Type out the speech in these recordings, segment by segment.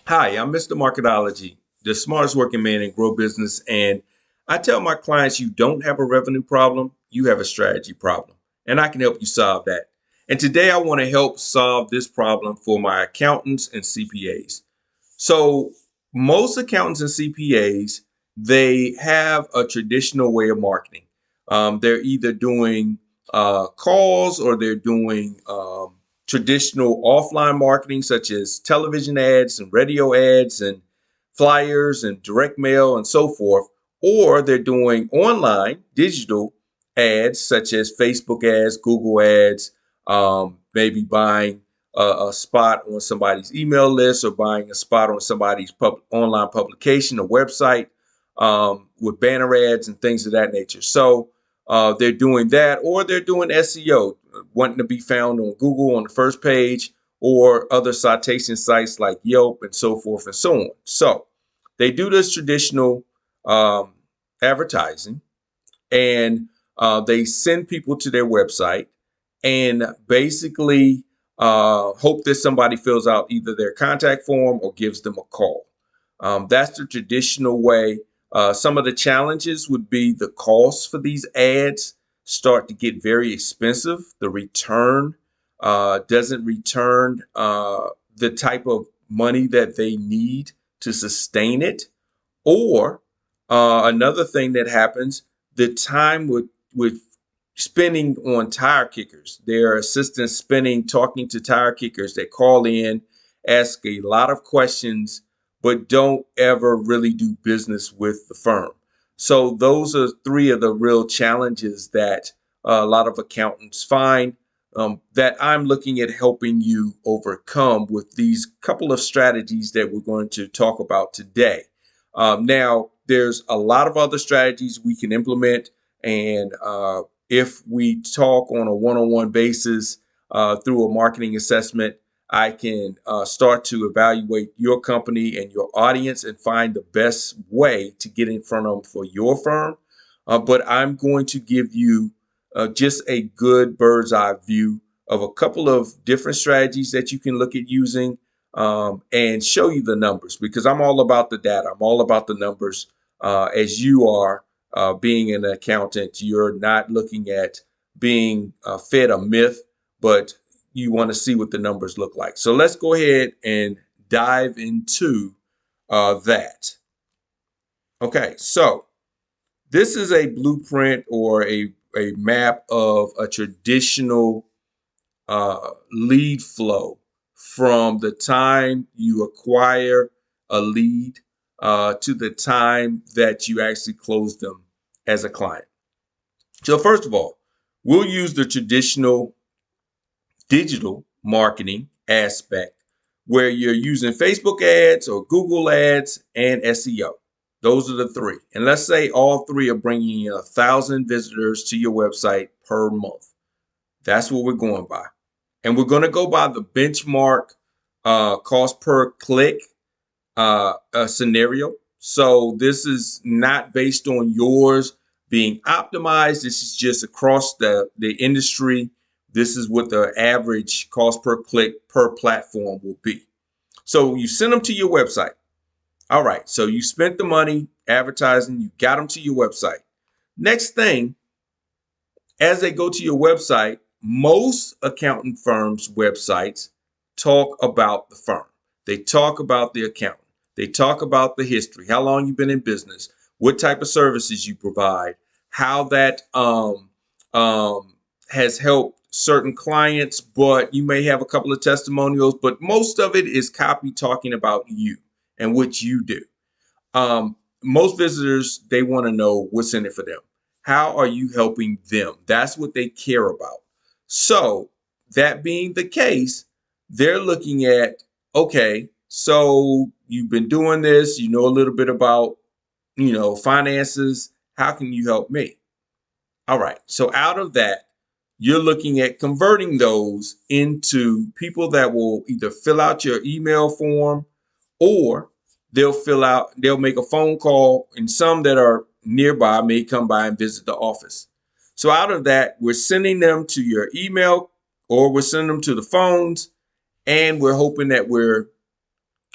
Hi, I'm Mr. Marketology, the smartest working man in grow business. And I tell my clients you don't have a revenue problem, you have a strategy problem. And I can help you solve that. And today I want to help solve this problem for my accountants and CPAs. So, most accountants and CPAs, they have a traditional way of marketing. They're either doing calls or they're doing traditional offline marketing, such as television ads and radio ads and flyers and direct mail and so forth, or they're doing online digital ads, such as Facebook ads, Google ads, maybe buying a spot on somebody's email list or buying a spot on somebody's online publication or website with banner ads and things of that nature. So they're doing that, or they're doing SEO, wanting to be found on Google on the first page or other citation sites like Yelp and so forth and so on. So they do this traditional um, advertising, and they send people to their website and basically hope that somebody fills out either their contact form or gives them a call. That's the traditional way. Some of the challenges would be the costs for these ads start to get very expensive. The return doesn't return the type of money that they need to sustain it. Or another thing that happens, the time with spending on tire kickers, their assistants spending talking to tire kickers that call in, ask a lot of questions, but don't ever really do business with the firm. So those are three of the real challenges that a lot of accountants find, that I'm looking at helping you overcome with these couple of strategies that we're going to talk about today. Now, there's a lot of other strategies we can implement, and if we talk on a one-on-one basis through a marketing assessment, I can start to evaluate your company and your audience and find the best way to get in front of them for your firm. But I'm going to give you just a good bird's eye view of a couple of different strategies that you can look at using, and show you the numbers, because I'm all about the data. I'm all about the numbers. As you are being an accountant, you're not looking at being fed a myth, but you want to see what the numbers look like. So let's go ahead and dive into that. Okay, so this is a blueprint or a map of a traditional lead flow from the time you acquire a lead to the time that you actually close them as a client. So, first of all, we'll use the traditional digital marketing aspect where you're using Facebook ads or Google ads and SEO. Those are the three. And let's say all three are bringing in 1,000 visitors to your website per month. That's what we're going by. And we're going to go by the benchmark cost per click scenario. So this is not based on yours being optimized. This is just across the industry. This is what the average cost per click per platform will be. So you send them to your website. All right. So you spent the money advertising, you got them to your website. Next thing, as they go to your website, most accountant firms' websites talk about the firm. They talk about the accountant. They talk about the history, how long you've been in business, what type of services you provide, how that has helped certain clients, but you may have a couple of testimonials, but most of it is copy talking about you and what you do. Most visitors, they want to know what's in it for them. How are you helping them? That's what they care about. So, that being the case, they're looking at, okay, so you've been doing this, you know a little bit about, finances. How can you help me? All right. So, out of that, you're looking at converting those into people that will either fill out your email form, or they'll make a phone call, and some that are nearby may come by and visit the office. So out of that, we're sending them to your email, or we're sending them to the phones, and we're hoping that we're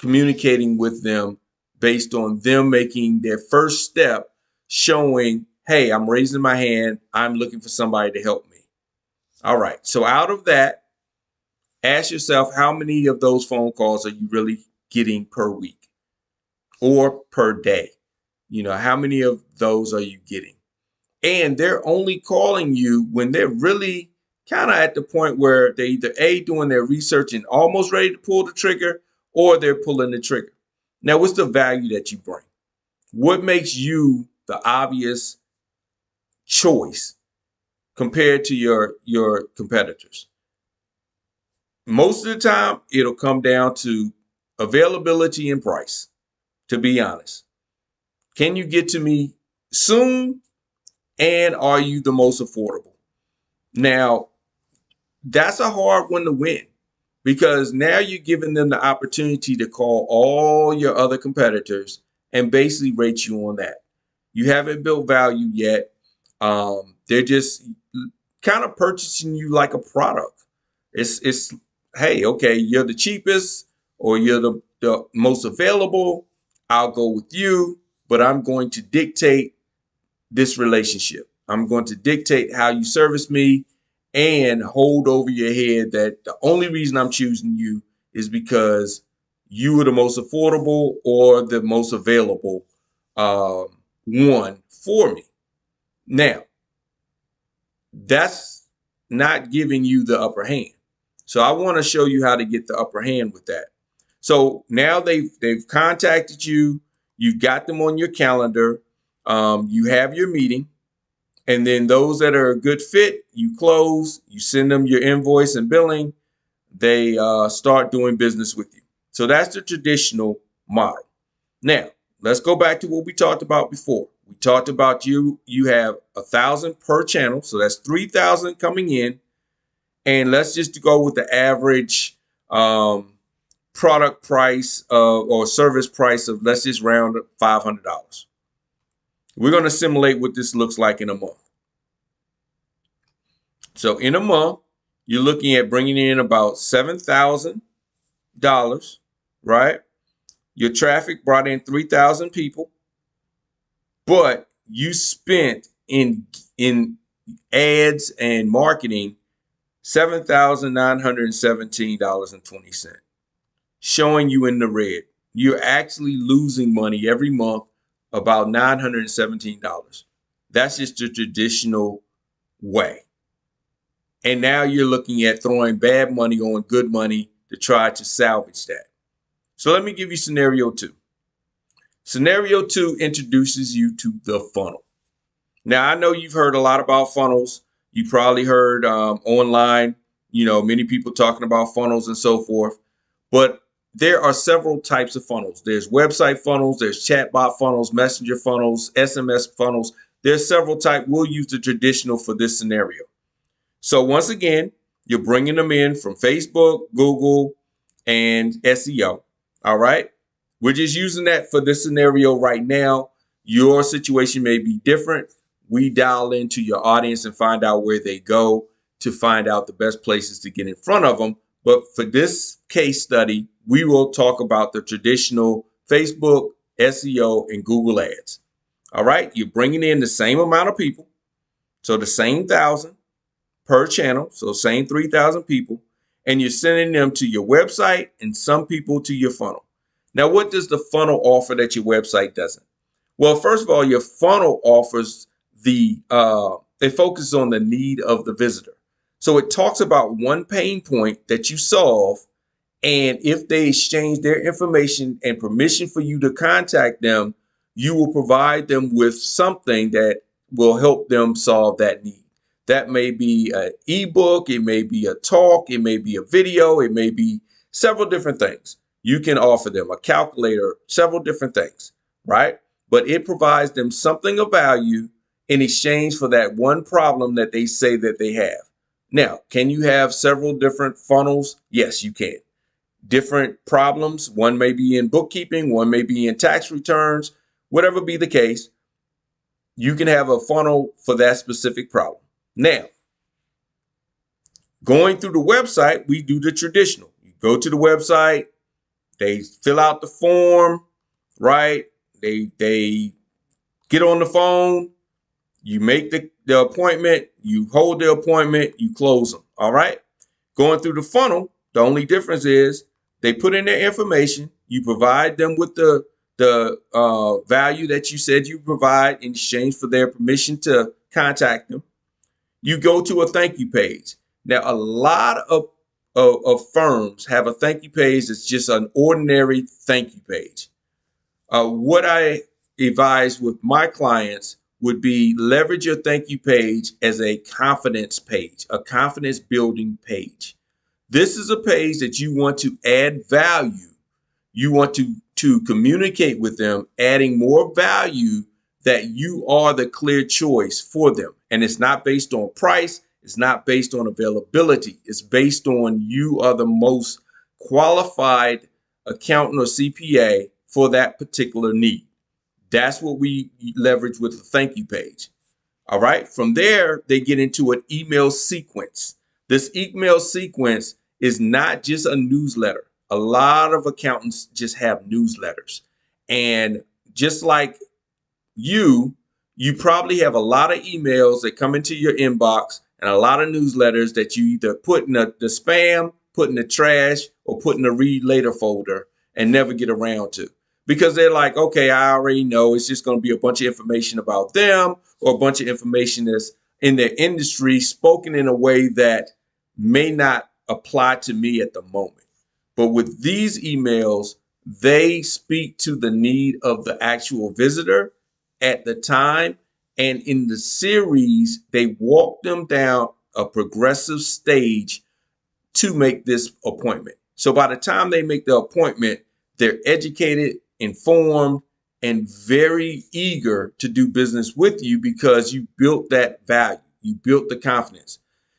communicating with them based on them making their first step, showing, hey, I'm raising my hand. I'm looking for somebody to help me. All right. So out of that, ask yourself, how many of those phone calls are you really getting per week or per day? How many of those are you getting? And they're only calling you when they're really kind of at the point where they either doing their research and almost ready to pull the trigger, or they're pulling the trigger. Now, what's the value that you bring? What makes you the obvious choice compared to your competitors? Most of the time, it'll come down to availability and price, to be honest. Can you get to me soon? And are you the most affordable? Now, that's a hard one to win, because now you're giving them the opportunity to call all your other competitors and basically rate you on that. You haven't built value yet. They're just kind of purchasing you like a product. It's hey, okay, you're the cheapest or you're the most available. I'll go with you, but I'm going to dictate this relationship. I'm going to dictate how you service me and hold over your head that the only reason I'm choosing you is because you were the most affordable or the most available one for me. Now, that's not giving you the upper hand. So I want to show you how to get the upper hand with that. So now they've contacted you. You've got them on your calendar. You have your meeting. And then those that are a good fit, you close, you send them your invoice and billing. They start doing business with you. So that's the traditional model. Now, let's go back to what we talked about before. We talked about you have 1,000 per channel. So that's 3,000 coming in. And let's just go with the average product price or service price of, let's just round up $500. We're going to simulate what this looks like in a month. So in a month, you're looking at bringing in about $7,000, right? Your traffic brought in 3,000 people, but you spent in ads and marketing $7,917.20, showing you in the red. You're actually losing money every month, about $917. That's just the traditional way. And now you're looking at throwing bad money on good money to try to salvage that. So let me give you scenario 2. Scenario 2 introduces you to the funnel. Now, I know you've heard a lot about funnels. You probably heard online, many people talking about funnels and so forth. But there are several types of funnels. There's website funnels, there's chatbot funnels, messenger funnels, SMS funnels. There's several types. We'll use the traditional for this scenario. So once again, you're bringing them in from Facebook, Google, and SEO. All right. We're just using that for this scenario right now. Your situation may be different. We dial into your audience and find out where they go to find out the best places to get in front of them. But for this case study, we will talk about the traditional Facebook, SEO, and Google ads. All right. You're bringing in the same amount of people. So the same 1,000 per channel, so same 3,000 people, and you're sending them to your website and some people to your funnel. Now, what does the funnel offer that your website doesn't? Well, first of all, your funnel offers it focuses on the need of the visitor. So it talks about one pain point that you solve, and if they exchange their information and permission for you to contact them, you will provide them with something that will help them solve that need. That may be an ebook, it may be a talk, it may be a video, it may be several different things. You can offer them a calculator, several different things, right? But it provides them something of value in exchange for that one problem that they say that they have. Now, can you have several different funnels? Yes, you can. Different problems. One may be in bookkeeping, one may be in tax returns, whatever be the case. You can have a funnel for that specific problem. Now, going through the website, we do the traditional. You go to the website, They fill out the form, right? They get on the phone. You make the appointment. You hold the appointment. You close them. All right. Going through the funnel, the only difference is they put in their information. You provide them with the value that you said you provide in exchange for their permission to contact them. You go to a thank you page. Now, a lot of firms have a thank you page that's just an ordinary thank you page. What I advise with my clients would be leverage your thank you page as a confidence page, a confidence building page. This is a page that you want to add value. You want to communicate with them, adding more value that you are the clear choice for them. And it's not based on price. It's not based on availability. It's based on you are the most qualified accountant or CPA for that particular need. That's what we leverage with the thank you page. All right. From there, they get into an email sequence. This email sequence is not just a newsletter. A lot of accountants just have newsletters. And just like you probably have a lot of emails that come into your inbox and a lot of newsletters that you either put in the spam, put in the trash, or put in the read later folder and never get around to. Because they're like, okay, I already know it's just going to be a bunch of information about them or a bunch of information that's in their industry spoken in a way that may not apply to me at the moment. But with these emails, they speak to the need of the actual visitor at the time. And in the series, they walk them down a progressive stage to make this appointment. So by the time they make the appointment, they're educated, informed, and very eager to do business with you because you built that value. You built the confidence.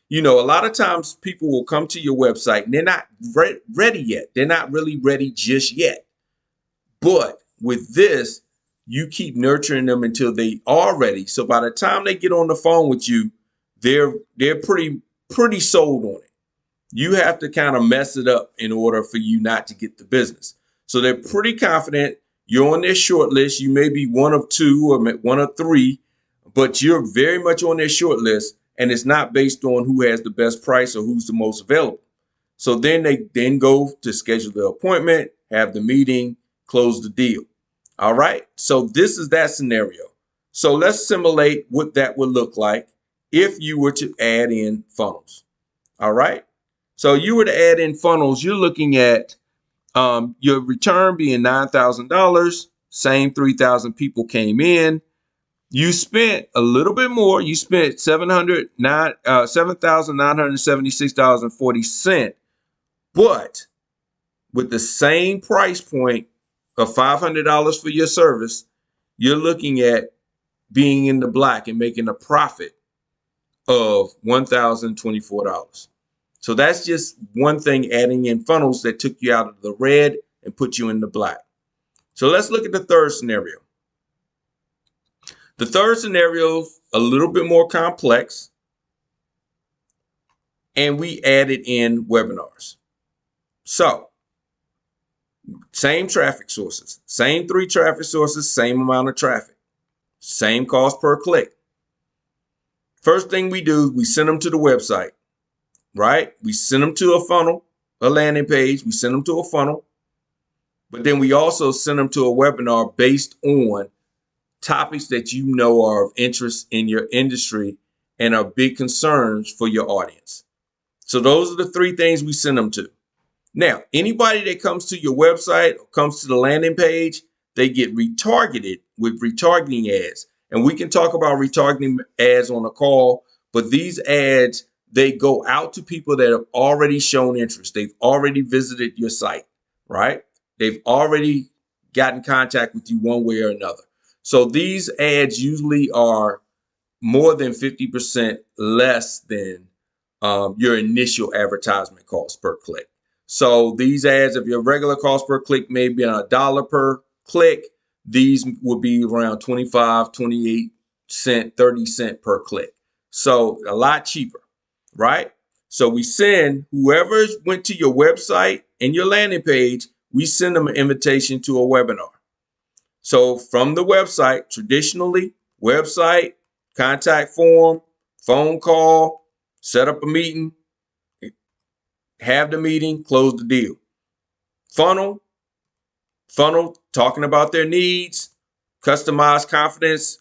You know, a lot of times people will come to your website and they're not ready yet. They're not really ready just yet. But with this, you keep nurturing them until they are ready. So by the time they get on the phone with you, they're pretty sold on it. You have to kind of mess it up in order for you not to get the business. So they're pretty confident. You're on their short list. You may be one of two or one of three, but you're very much on their short list. And it's not based on who has the best price or who's the most available. So then they go to schedule the appointment, have the meeting, close the deal. All right. So this is that scenario. So let's simulate what that would look like if you were to add in funnels. All right. So you were to add in funnels. You're looking at your return being $9,000. Same 3,000 people came in. You spent a little bit more. You spent $7,976.40. But with the same price point of $500 for your service, you're looking at being in the black and making a profit of $1,024. So that's just one thing, adding in funnels that took you out of the red and put you in the black. So let's look at the third scenario. The third scenario is a little bit more complex, and we added in webinars. So same traffic sources, same 3 traffic sources, same amount of traffic, same cost per click. First thing we do, we send them to the website, right? We send them to a funnel, a landing page. We send them to a funnel, but then we also send them to a webinar based on topics that you know are of interest in your industry and are big concerns for your audience. So those are the 3 things we send them to. Now, anybody that comes to your website or comes to the landing page, they get retargeted with retargeting ads. And we can talk about retargeting ads on a call, but these ads, they go out to people that have already shown interest. They've already visited your site, right? They've already gotten contact with you one way or another. So these ads usually are more than 50% less than your initial advertisement cost per click. So these ads, if your regular cost per click may be $1 per click, these would be around 25, 28 cent, 30 cent per click. So a lot cheaper, right? So we send whoever went to your website and your landing page, we send them an invitation to a webinar. So from the website, traditionally, website, contact form, phone call, set up a meeting, have the meeting, close the deal. Funnel, talking about their needs, customized confidence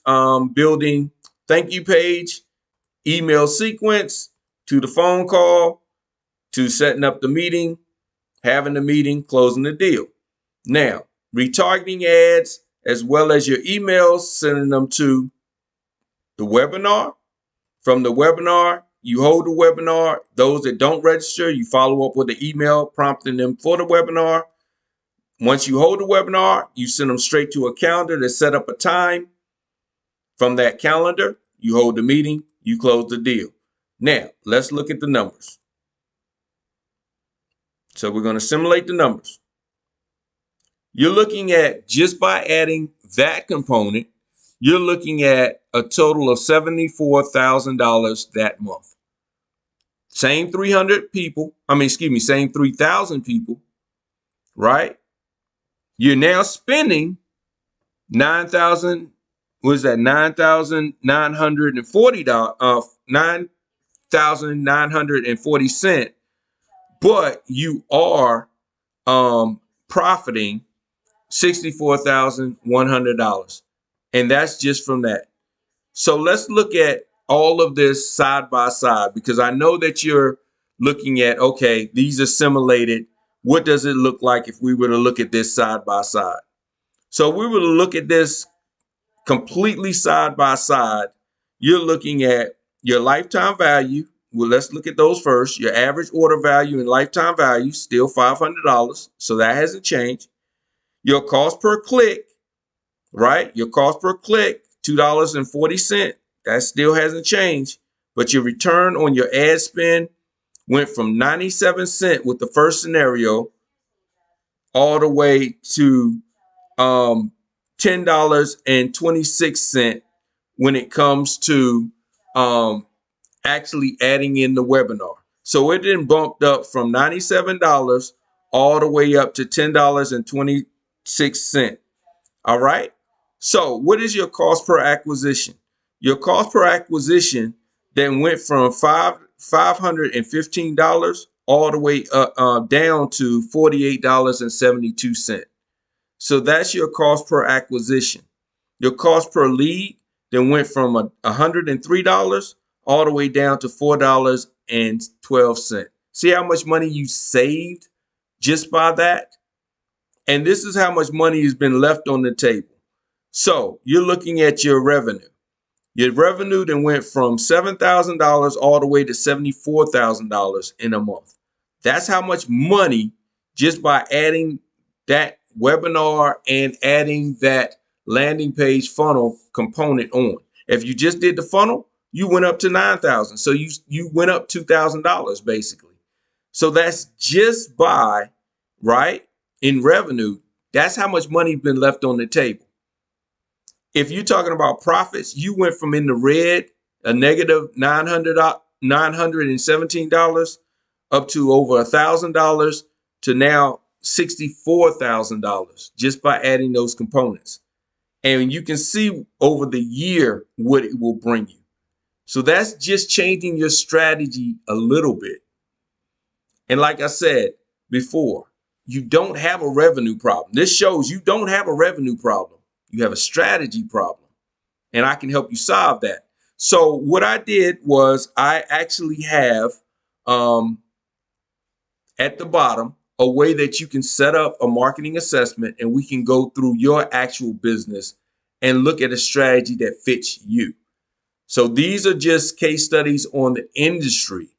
building thank you page, email sequence, to the phone call, to setting up the meeting, having the meeting, closing the deal. Now, retargeting ads, as well as your emails, sending them to the webinar. From the webinar, you hold the webinar. Those that don't register, you follow up with an email prompting them for the webinar. Once you hold the webinar, you send them straight to a calendar to set up a time. From that calendar, you hold the meeting, you close the deal. Now, let's look at the numbers. So we're going to simulate the numbers. You're looking at, just by adding that component, you're looking at a total of $74,000 that month. Same 300 people, same 3,000 people, right? You're now spending $9,940, but you are profiting $64,100. And that's just from that. So let's look at all of this side by side, because I know that you're looking at, okay, these are simulated. What does it look like if we were to look at this side by side? So we were to look at this completely side by side. You're looking at your lifetime value. Well, let's look at those first. Your average order value and lifetime value, still $500. So that hasn't changed. Your cost per click, right? Your cost per click, $2.40. That still hasn't changed. But your return on your ad spend went from 97 cents with the first scenario all the way to $10.26 when it comes to actually adding in the webinar. So it then bumped up from $97 all the way up to $10.26. All right. So what is your cost per acquisition? Your cost per acquisition then went from $515 all the way down to $48.72. So that's your cost per acquisition. Your cost per lead then went from $103 all the way down to $4.12. See how much money you saved just by that? And this is how much money has been left on the table. So you're looking at your revenue. Your revenue then went from $7,000 all the way to $74,000 in a month. That's how much money, just by adding that webinar and adding that landing page funnel component on. If you just did the funnel, you went up to $9,000. So you went up $2,000 basically. So that's just by, right, in revenue. That's how much money has been left on the table. If you're talking about profits, you went from in the red, a negative $917 up to over $1,000 to now $64,000 just by adding those components. And you can see over the year what it will bring you. So that's just changing your strategy a little bit. And like I said before, you don't have a revenue problem. This shows you don't have a revenue problem. You have a strategy problem, and I can help you solve that. So what I did was I actually have at the bottom a way that you can set up a marketing assessment, and we can go through your actual business and look at a strategy that fits you. So these are just case studies on the industry,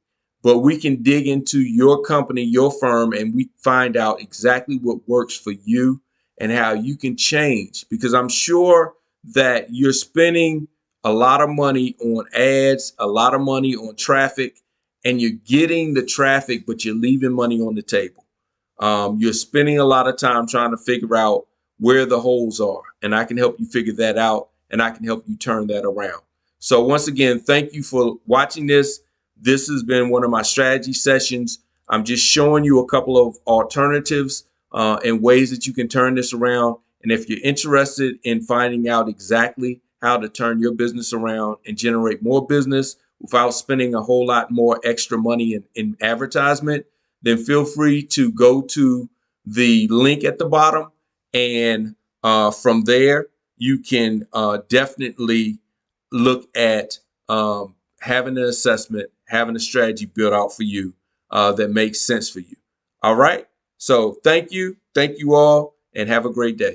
but we can dig into your company, your firm, and we find out exactly what works for you and how you can change, because I'm sure that you're spending a lot of money on ads, a lot of money on traffic, and you're getting the traffic, but you're leaving money on the table. You're spending a lot of time trying to figure out where the holes are, and I can help you figure that out, and I can help you turn that around. So once again, thank you for watching this. This has been one of my strategy sessions. I'm just showing you a couple of alternatives and ways that you can turn this around. And if you're interested in finding out exactly how to turn your business around and generate more business without spending a whole lot more extra money in advertisement, then feel free to go to the link at the bottom. And from there, you can definitely look at having an assessment, having a strategy built out for you that makes sense for you. All right. So thank you. Thank you all, and have a great day.